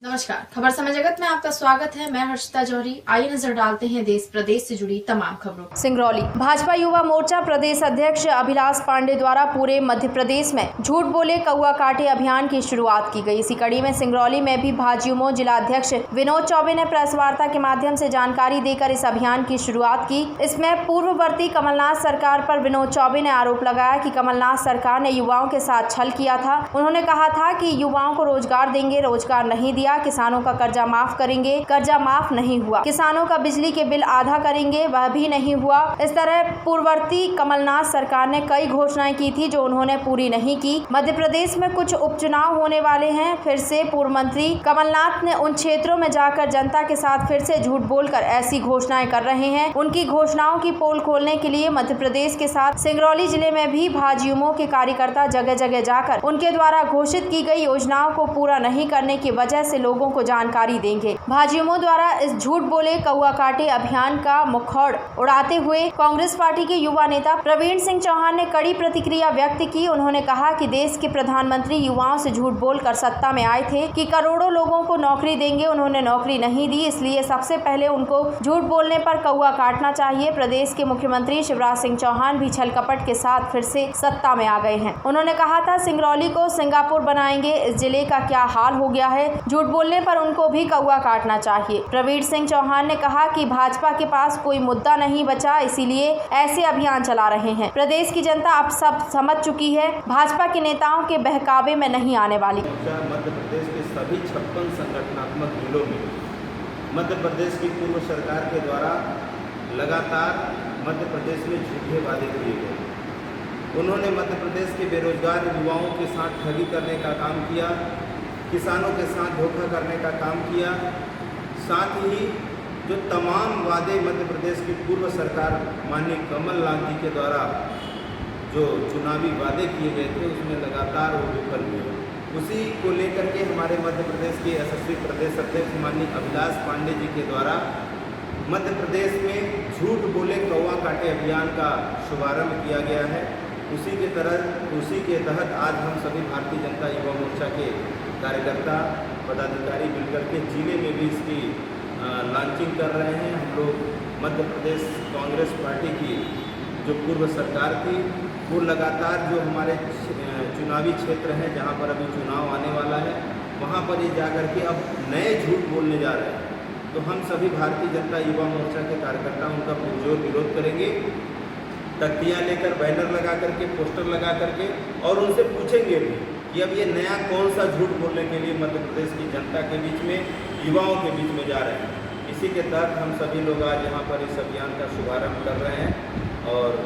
नमस्कार, खबर समय जगत में आपका स्वागत है। मैं हर्षिता जौहरी। आइए नजर डालते हैं देश प्रदेश से जुड़ी तमाम खबरों। सिंगरौली भाजपा युवा मोर्चा प्रदेश अध्यक्ष अभिलाष पांडे द्वारा पूरे मध्य प्रदेश में झूठ बोले कौआ काटे अभियान की शुरुआत की गई। इसी कड़ी में सिंगरौली में भी भाजयुमो जिला अध्यक्ष विनोद चौबे ने प्रेस वार्ता के माध्यम से जानकारी देकर इस अभियान की शुरुआत की। इसमें पूर्ववर्ती कमलनाथ सरकार पर विनोद चौबे ने आरोप लगाया कि कमलनाथ सरकार ने युवाओं के साथ छल किया था। उन्होंने कहा था कि युवाओं को रोजगार देंगे, रोजगार नहीं दिया। किसानों का कर्जा माफ करेंगे, कर्जा माफ नहीं हुआ। किसानों का बिजली के बिल आधा करेंगे, वह भी नहीं हुआ। इस तरह पूर्ववर्ती कमलनाथ सरकार ने कई घोषणाएं की थी जो उन्होंने पूरी नहीं की। मध्य प्रदेश में कुछ उपचुनाव होने वाले हैं। फिर से पूर्व मंत्री कमलनाथ ने उन क्षेत्रों में जाकर जनता के साथ फिर से झूठ बोलकर ऐसी घोषणाएं कर रहे हैं। उनकी घोषणाओं की पोल खोलने के लिए मध्य प्रदेश के साथ सिंगरौली जिले में भी भाजयुमो के कार्यकर्ता जगह जगह जाकर उनके द्वारा घोषित की गई योजनाओं को पूरा नहीं करने की वजह से लोगों को जानकारी देंगे। भाजयुमो द्वारा इस झूठ बोले कौआ काटे अभियान का मुखौड़ उड़ाते हुए कांग्रेस पार्टी के युवा नेता प्रवीण सिंह चौहान ने कड़ी प्रतिक्रिया व्यक्त की। उन्होंने कहा कि देश के प्रधानमंत्री युवाओं से झूठ बोलकर सत्ता में आए थे कि करोड़ों लोगों को नौकरी देंगे। उन्होंने नौकरी नहीं दी, इसलिए सबसे पहले उनको झूठ बोलने पर कौआ काटना चाहिए। प्रदेश के मुख्यमंत्री शिवराज सिंह चौहान भी छल कपट के साथ फिर से सत्ता में आ गए हैं। उन्होंने कहा था सिंगरौली को सिंगापुर बनाएंगे। इस जिले का क्या हाल हो गया है, झूठ बोलने पर उनको भी कौआ काटना चाहिए। प्रवीण सिंह चौहान ने कहा कि भाजपा के पास कोई मुद्दा नहीं बचा, इसीलिए ऐसे अभियान चला रहे हैं। प्रदेश की जनता अब सब समझ चुकी है, भाजपा के नेताओं के बहकावे में नहीं आने वाली। मध्य प्रदेश के सभी 56 संगठनात्मक जिलों में मध्य प्रदेश की पूर्व सरकार के द्वारा लगातार मध्य प्रदेश में झूठे वादे किए गए। उन्होंने मध्य प्रदेश के बेरोजगार युवाओं के साथ ठगी करने का काम किया, किसानों के साथ धोखा करने का काम किया। साथ ही जो तमाम वादे मध्य प्रदेश की पूर्व सरकार माननीय कमलनाथ जी के द्वारा जो चुनावी वादे किए गए थे उसमें लगातार वो विफल हुए। उसी को लेकर के हमारे मध्य प्रदेश के यशस्वी प्रदेश अध्यक्ष माननीय अभिलाष पांडे जी के द्वारा मध्य प्रदेश में झूठ बोले कौआ काटे अभियान का शुभारंभ किया गया है। उसी के तहत आज हम सभी भारतीय जनता युवा मोर्चा के कार्यकर्ता पदाधिकारी मिलकर के जिले में भी इसकी लॉन्चिंग कर रहे हैं। हम लोग मध्य प्रदेश कांग्रेस पार्टी की जो पूर्व सरकार थी वो लगातार जो हमारे चुनावी क्षेत्र हैं जहां पर अभी चुनाव आने वाला है वहां पर ये जाकर के अब नए झूठ बोलने जा रहे हैं। तो हम सभी भारतीय जनता युवा मोर्चा के कार्यकर्ता उनका पुरजोर विरोध करेंगे। तख्तियाँ लेकर, बैनर लगा करके, पोस्टर लगा करके और उनसे पूछेंगे भी कि अब ये नया कौन सा झूठ बोलने के लिए मध्य प्रदेश की जनता के बीच में, युवाओं के बीच में जा रहे हैं। इसी के तहत हम सभी लोग आज यहाँ पर इस अभियान का शुभारंभ कर रहे हैं और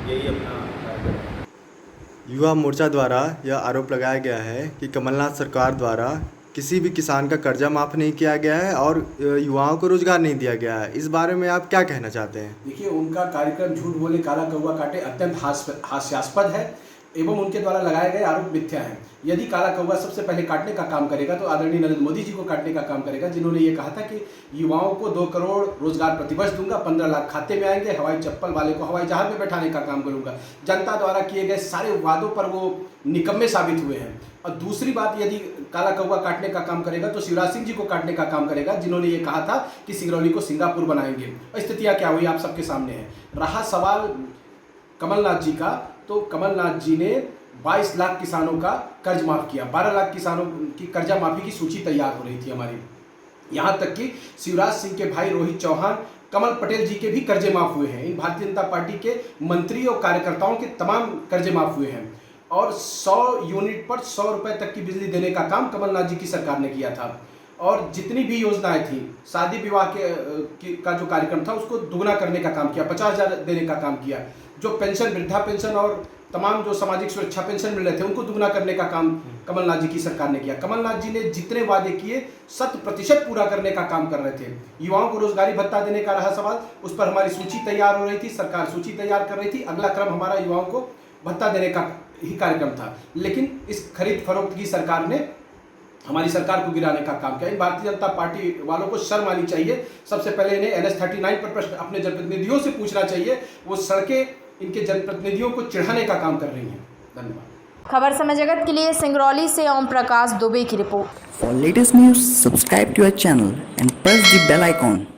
यही अपना कार्यक्रम। युवा मोर्चा द्वारा यह आरोप लगाया गया है कि कमलनाथ सरकार द्वारा किसी भी किसान का कर्जा माफ़ नहीं किया गया है और युवाओं को रोजगार नहीं दिया गया है। इस बारे में आप क्या कहना चाहते हैं? देखिए, उनका कार्यक्रम झूठ बोले काला कौआ काटे अत्यंत हास्यास्पद है एवं उनके द्वारा लगाए गए आरोप मिथ्या हैं। यदि काला कौआ सबसे पहले काटने का काम करेगा तो आदरणीय नरेंद्र मोदी जी को काटने का काम करेगा, जिन्होंने ये कहा था कि युवाओं को 2 करोड़ रोजगार प्रतिवर्ष दूंगा, 15 लाख खाते में आएंगे, हवाई चप्पल वाले को हवाई जहाज में बैठाने का काम करूंगा। जनता द्वारा किए गए सारे वादों पर वो निकम्मे साबित हुए हैं। और दूसरी बात, यदि काला कौआ काटने का काम करेगा तो शिवराज सिंह जी को काटने का काम करेगा, जिन्होंने ये कहा था कि सिंगरौली को सिंगापुर बनाएंगे। स्थितियाँ क्या हुई आप सबके सामने है। रहा सवाल कमलनाथ जी का, तो कमलनाथ जी ने 22 लाख किसानों का कर्ज माफ किया, 12 लाख किसानों की कर्जा माफी की सूची तैयार हो रही थी हमारी। यहाँ तक कि शिवराज सिंह के भाई रोहित चौहान, कमल पटेल जी के भी कर्जे माफ हुए हैं। इन भारतीय जनता पार्टी के मंत्री और कार्यकर्ताओं के तमाम कर्जे माफ हुए हैं और 100 यूनिट पर 100 रुपए तक की बिजली देने का काम कमलनाथ जी की सरकार ने किया था। और जितनी भी योजनाएं थी, शादी विवाह का जो कार्यक्रम था उसको दुगना करने का काम किया, 50,000 देने का काम किया। जो पेंशन, वृद्धा पेंशन और तमाम जो सामाजिक सुरक्षा पेंशन मिल रहे थे उनको दुगना करने का काम कमलनाथ जी की सरकार ने किया। कमलनाथ जी ने जितने वादे किए 100% पूरा करने का काम कर रहे थे। युवाओं को रोजगारी भत्ता देने का रहा सवाल, उस पर हमारी सूची तैयार हो रही थी, सरकार सूची तैयार कर रही थी। अगला क्रम हमारा युवाओं को भत्ता देने का ही कार्यक्रम था। लेकिन इस खरीद फरोख्त की सरकार ने हमारी सरकार को गिराने का काम किया। इन भारतीय जनता पार्टी वालों को शर्म आनी चाहिए। सबसे पहले इन्हें NH-39 पर प्रश्न अपने जनप्रतिनिधियों से पूछना चाहिए। वो सड़कें इनके जनप्रतिनिधियों को चिढ़ाने का काम कर रही हैं। धन्यवाद। खबर समय जगत के लिए सिंगरौली से ओम प्रकाश दुबे की report. For latest news, subscribe to our channel and press the bell icon.